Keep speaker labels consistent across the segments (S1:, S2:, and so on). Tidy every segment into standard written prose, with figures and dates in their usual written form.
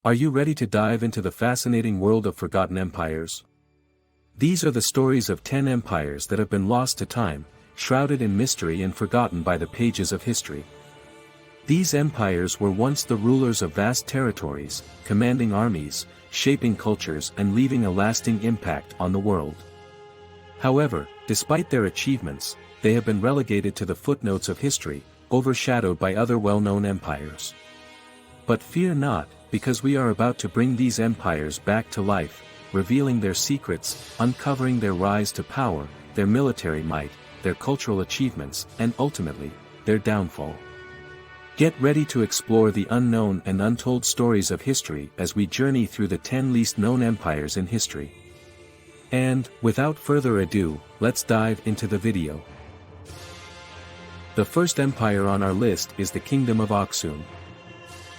S1: Are you ready to dive into the fascinating world of forgotten empires? These are the stories of 10 empires that have been lost to time, shrouded in mystery and forgotten by the pages of history. These empires were once the rulers of vast territories, commanding armies, shaping cultures and leaving a lasting impact on the world. However, despite their achievements, they have been relegated to the footnotes of history, overshadowed by other well-known empires. But fear not, because we are about to bring these empires back to life, revealing their secrets, uncovering their rise to power, their military might, their cultural achievements, and ultimately, their downfall. Get ready to explore the unknown and untold stories of history as we journey through the 10 least known empires in history. And, without further ado, let's dive into the video. The first empire on our list is the Kingdom of Aksum.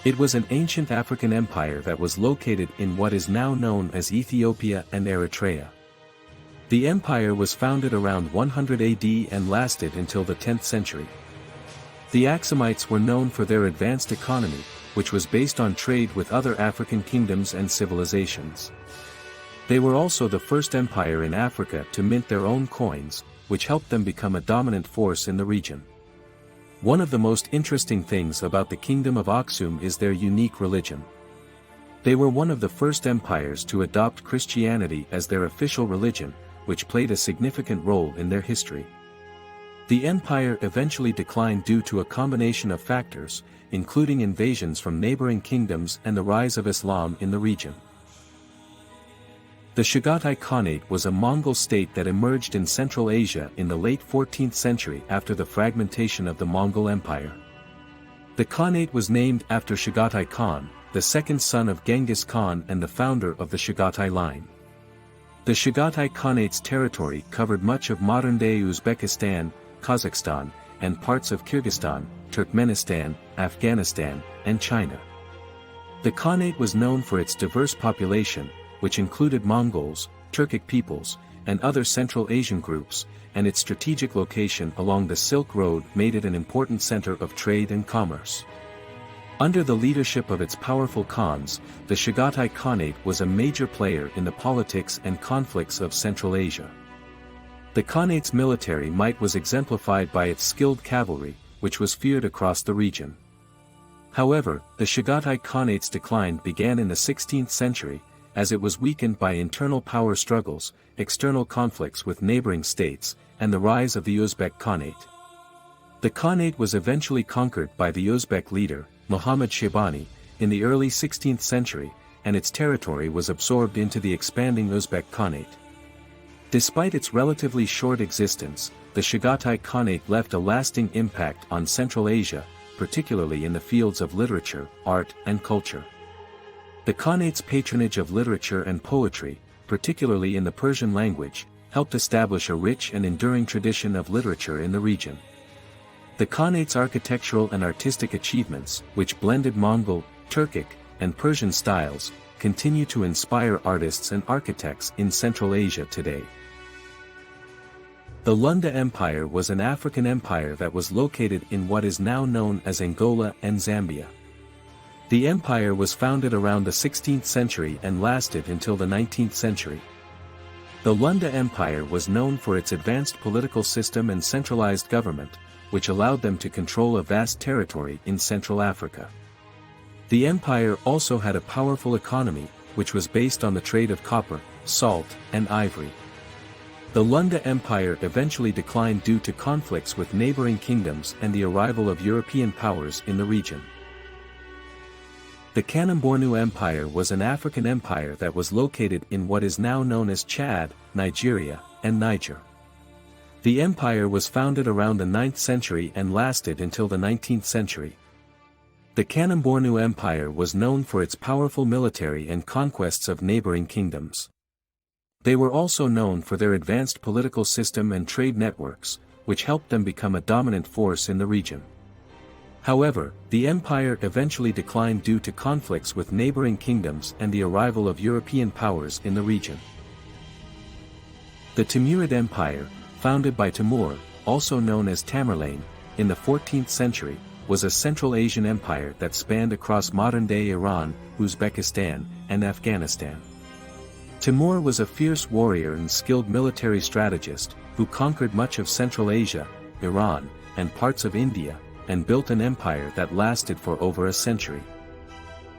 S1: It was an ancient African empire that was located in what is now known as Ethiopia and Eritrea. The empire was founded around 100 AD and lasted until the 10th century. The Axumites were known for their advanced economy, which was based on trade with other African kingdoms and civilizations. They were also the first empire in Africa to mint their own coins, which helped them become a dominant force in the region. One of the most interesting things about the Kingdom of Aksum is their unique religion. They were one of the first empires to adopt Christianity as their official religion, which played a significant role in their history. The empire eventually declined due to a combination of factors, including invasions from neighboring kingdoms and the rise of Islam in the region. The Chagatai Khanate was a Mongol state that emerged in Central Asia in the late 14th century after the fragmentation of the Mongol Empire. The Khanate was named after Chagatai Khan, the second son of Genghis Khan and the founder of the Chagatai line. The Chagatai Khanate's territory covered much of modern-day Uzbekistan, Kazakhstan, and parts of Kyrgyzstan, Turkmenistan, Afghanistan, and China. The Khanate was known for its diverse population, which included Mongols, Turkic peoples, and other Central Asian groups, and its strategic location along the Silk Road made it an important center of trade and commerce. Under the leadership of its powerful Khans, the Chagatai Khanate was a major player in the politics and conflicts of Central Asia. The Khanate's military might was exemplified by its skilled cavalry, which was feared across the region. However, the Chagatai Khanate's decline began in the 16th century, as it was weakened by internal power struggles, external conflicts with neighboring states, and the rise of the Uzbek Khanate. The Khanate was eventually conquered by the Uzbek leader, Muhammad Shaybani, in the early 16th century, and its territory was absorbed into the expanding Uzbek Khanate. Despite its relatively short existence, the Chagatai Khanate left a lasting impact on Central Asia, particularly in the fields of literature, art, and culture. The Khanate's patronage of literature and poetry, particularly in the Persian language, helped establish a rich and enduring tradition of literature in the region. The Khanate's architectural and artistic achievements, which blended Mongol, Turkic, and Persian styles, continue to inspire artists and architects in Central Asia today. The Lunda Empire was an African empire that was located in what is now known as Angola and Zambia. The empire was founded around the 16th century and lasted until the 19th century. The Lunda Empire was known for its advanced political system and centralized government, which allowed them to control a vast territory in Central Africa. The empire also had a powerful economy, which was based on the trade of copper, salt, and ivory. The Lunda Empire eventually declined due to conflicts with neighboring kingdoms and the arrival of European powers in the region. The Kanem-Bornu Empire was an African empire that was located in what is now known as Chad, Nigeria, and Niger. The empire was founded around the 9th century and lasted until the 19th century. The Kanem-Bornu Empire was known for its powerful military and conquests of neighboring kingdoms. They were also known for their advanced political system and trade networks, which helped them become a dominant force in the region. However, the empire eventually declined due to conflicts with neighboring kingdoms and the arrival of European powers in the region. The Timurid Empire, founded by Timur, also known as Tamerlane, in the 14th century, was a Central Asian empire that spanned across modern-day Iran, Uzbekistan, and Afghanistan. Timur was a fierce warrior and skilled military strategist, who conquered much of Central Asia, Iran, and parts of India, and built an empire that lasted for over a century.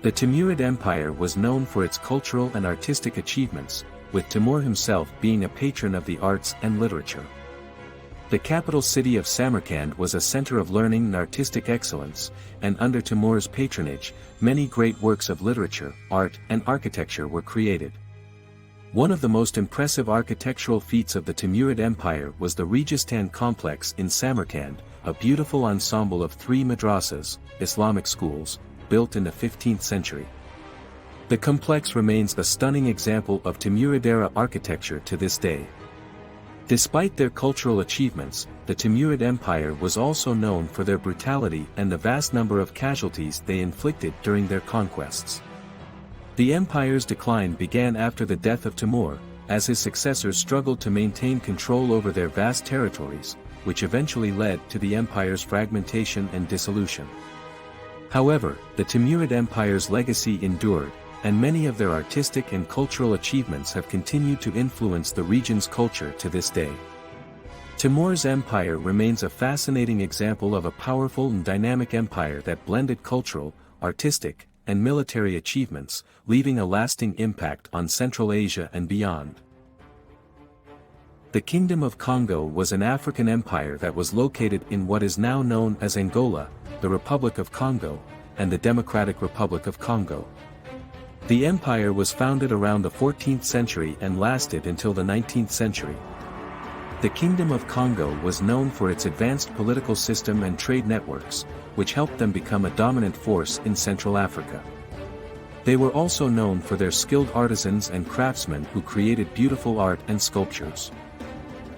S1: The Timurid Empire was known for its cultural and artistic achievements, with Timur himself being a patron of the arts and literature. The capital city of Samarkand was a center of learning and artistic excellence, and under Timur's patronage, many great works of literature, art, and architecture were created. One of the most impressive architectural feats of the Timurid Empire was the Rediscovering complex in Samarkand, a beautiful ensemble of 3 madrasas, Islamic schools, built in the 15th century. The complex remains a stunning example of Timurid-era architecture to this day. Despite their cultural achievements, the Timurid Empire was also known for their brutality and the vast number of casualties they inflicted during their conquests. The empire's decline began after the death of Timur, as his successors struggled to maintain control over their vast territories, which eventually led to the empire's fragmentation and dissolution. However, the Timurid Empire's legacy endured, and many of their artistic and cultural achievements have continued to influence the region's culture to this day. Timur's empire remains a fascinating example of a powerful and dynamic empire that blended cultural, artistic, and military achievements, leaving a lasting impact on Central Asia and beyond. The Kingdom of Congo was an African empire that was located in what is now known as Angola, the Republic of Congo, and the Democratic Republic of Congo. The empire was founded around the 14th century and lasted until the 19th century. The Kingdom of Congo was known for its advanced political system and trade networks, which helped them become a dominant force in Central Africa. They were also known for their skilled artisans and craftsmen who created beautiful art and sculptures.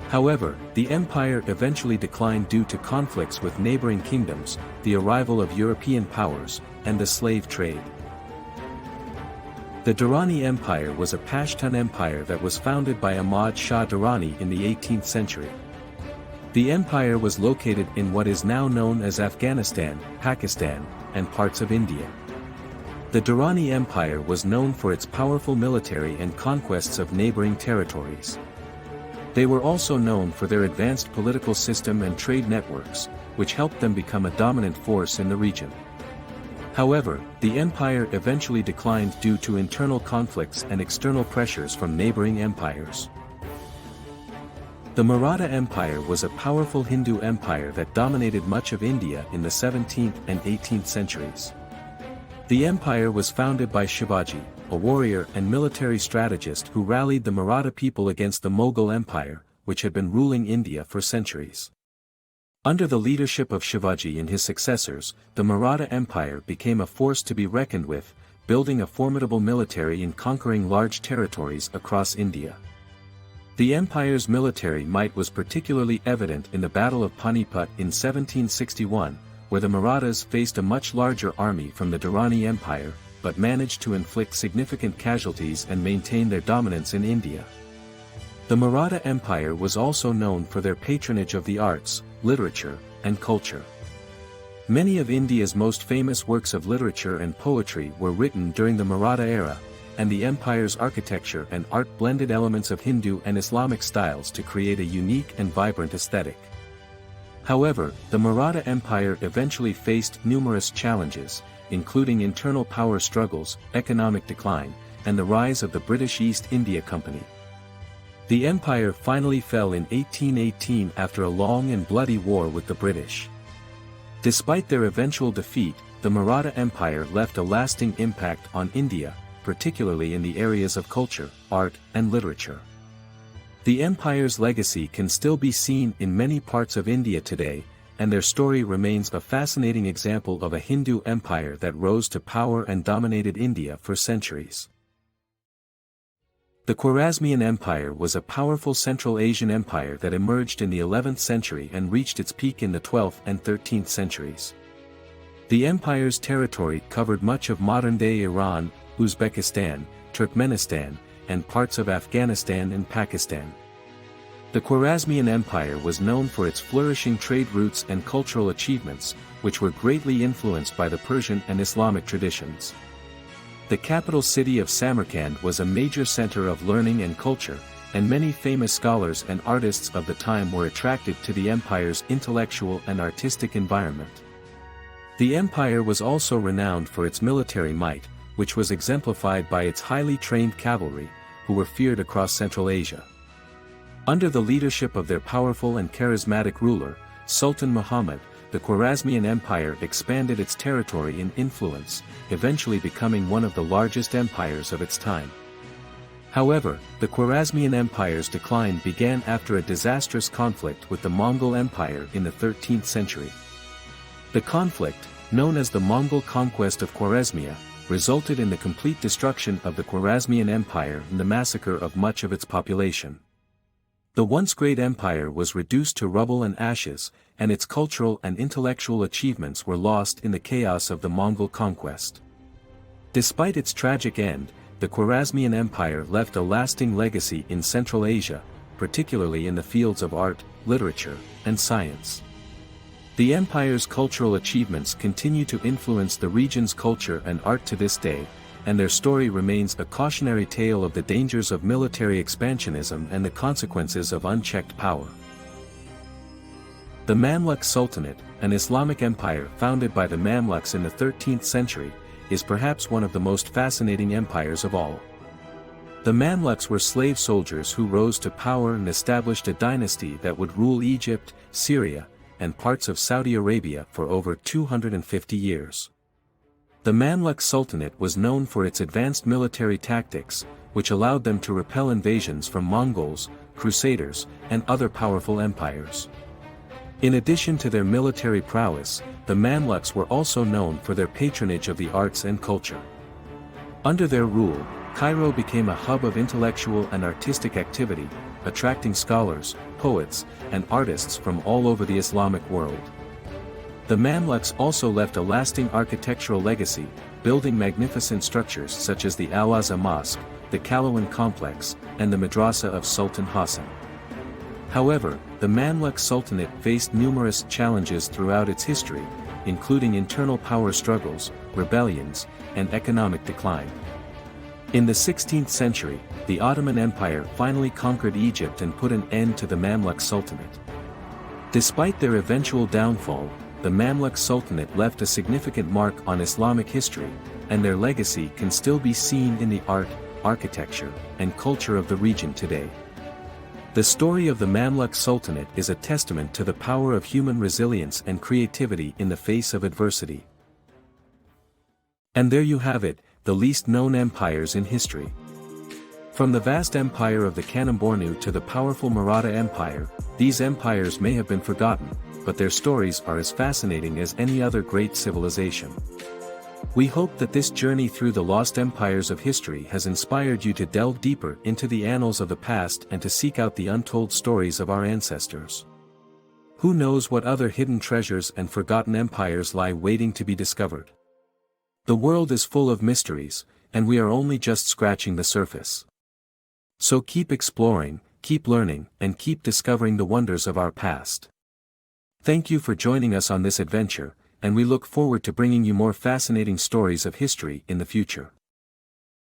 S1: However, the empire eventually declined due to conflicts with neighboring kingdoms, the arrival of European powers, and the slave trade. The Durrani Empire was a Pashtun empire that was founded by Ahmad Shah Durrani in the 18th century. The empire was located in what is now known as Afghanistan, Pakistan, and parts of India. The Durrani Empire was known for its powerful military and conquests of neighboring territories. They were also known for their advanced political system and trade networks, which helped them become a dominant force in the region. However, the empire eventually declined due to internal conflicts and external pressures from neighboring empires. The Morata Empire was a powerful Hindu empire that dominated much of India in the 17th and 18th centuries. The empire was founded by Shivaji, a warrior and military strategist who rallied the Maratha people against the Mughal Empire, which had been ruling India for centuries. Under the leadership of Shivaji and his successors, the Maratha Empire became a force to be reckoned with, building a formidable military and conquering large territories across India. The empire's military might was particularly evident in the Battle of Panipat in 1761, where the Marathas faced a much larger army from the Durrani Empire, but managed to inflict significant casualties and maintain their dominance in India. The Maratha Empire was also known for their patronage of the arts, literature, and culture. Many of India's most famous works of literature and poetry were written during the Maratha era, and the empire's architecture and art blended elements of Hindu and Islamic styles to create a unique and vibrant aesthetic. However, the Maratha Empire eventually faced numerous challenges, including internal power struggles, economic decline, and the rise of the British East India Company. The empire finally fell in 1818 after a long and bloody war with the British. Despite their eventual defeat, the Maratha Empire left a lasting impact on India, particularly in the areas of culture, art, and literature. The empire's legacy can still be seen in many parts of India today, and their story remains a fascinating example of a Hindu empire that rose to power and dominated India for centuries. The Khwarazmian Empire was a powerful Central Asian empire that emerged in the 11th century and reached its peak in the 12th and 13th centuries. The empire's territory covered much of modern-day Iran, Uzbekistan, Turkmenistan, and parts of Afghanistan and Pakistan. The Khwarazmian Empire was known for its flourishing trade routes and cultural achievements, which were greatly influenced by the Persian and Islamic traditions. The capital city of Samarkand was a major center of learning and culture, and many famous scholars and artists of the time were attracted to the empire's intellectual and artistic environment. The empire was also renowned for its military might, which was exemplified by its highly trained cavalry, who were feared across Central Asia. Under the leadership of their powerful and charismatic ruler, Sultan Muhammad, the Khwarazmian Empire expanded its territory and influence, eventually becoming one of the largest empires of its time. However, the Khwarazmian Empire's decline began after a disastrous conflict with the Mongol Empire in the 13th century. The conflict, known as the Mongol conquest of Khwarezmia, resulted in the complete destruction of the Khwarazmian Empire and the massacre of much of its population. The once great empire was reduced to rubble and ashes, and its cultural and intellectual achievements were lost in the chaos of the Mongol conquest. Despite its tragic end, the Khwarazmian Empire left a lasting legacy in Central Asia, particularly in the fields of art, literature, and science. The empire's cultural achievements continue to influence the region's culture and art to this day, and their story remains a cautionary tale of the dangers of military expansionism and the consequences of unchecked power. The Mamluk Sultanate, an Islamic empire founded by the Mamluks in the 13th century, is perhaps one of the most fascinating empires of all. The Mamluks were slave soldiers who rose to power and established a dynasty that would rule Egypt, Syria, and parts of Saudi Arabia for over 250 years. The Mamluk Sultanate was known for its advanced military tactics, which allowed them to repel invasions from Mongols, Crusaders, and other powerful empires. In addition to their military prowess, the Mamluks were also known for their patronage of the arts and culture. Under their rule, Cairo became a hub of intellectual and artistic activity, attracting scholars, poets, and artists from all over the Islamic world. The Mamluks also left a lasting architectural legacy, building magnificent structures such as the Al-Azhar Mosque, the Kalawan Complex, and the Madrasa of Sultan Hassan. However, the Mamluk Sultanate faced numerous challenges throughout its history, including internal power struggles, rebellions, and economic decline. In the 16th century, the Ottoman Empire finally conquered Egypt and put an end to the Mamluk Sultanate. Despite their eventual downfall, the Mamluk Sultanate left a significant mark on Islamic history, and their legacy can still be seen in the art, architecture, and culture of the region today. The story of the Mamluk Sultanate is a testament to the power of human resilience and creativity in the face of adversity. And there you have it, the least known empires in history. From the vast empire of the Kanem-Bornu to the powerful Morata Empire, these empires may have been forgotten, but their stories are as fascinating as any other great civilization. We hope that this journey through the lost empires of history has inspired you to delve deeper into the annals of the past and to seek out the untold stories of our ancestors. Who knows what other hidden treasures and forgotten empires lie waiting to be discovered? The world is full of mysteries, and we are only just scratching the surface. So keep exploring, keep learning, and keep discovering the wonders of our past. Thank you for joining us on this adventure, and we look forward to bringing you more fascinating stories of history in the future.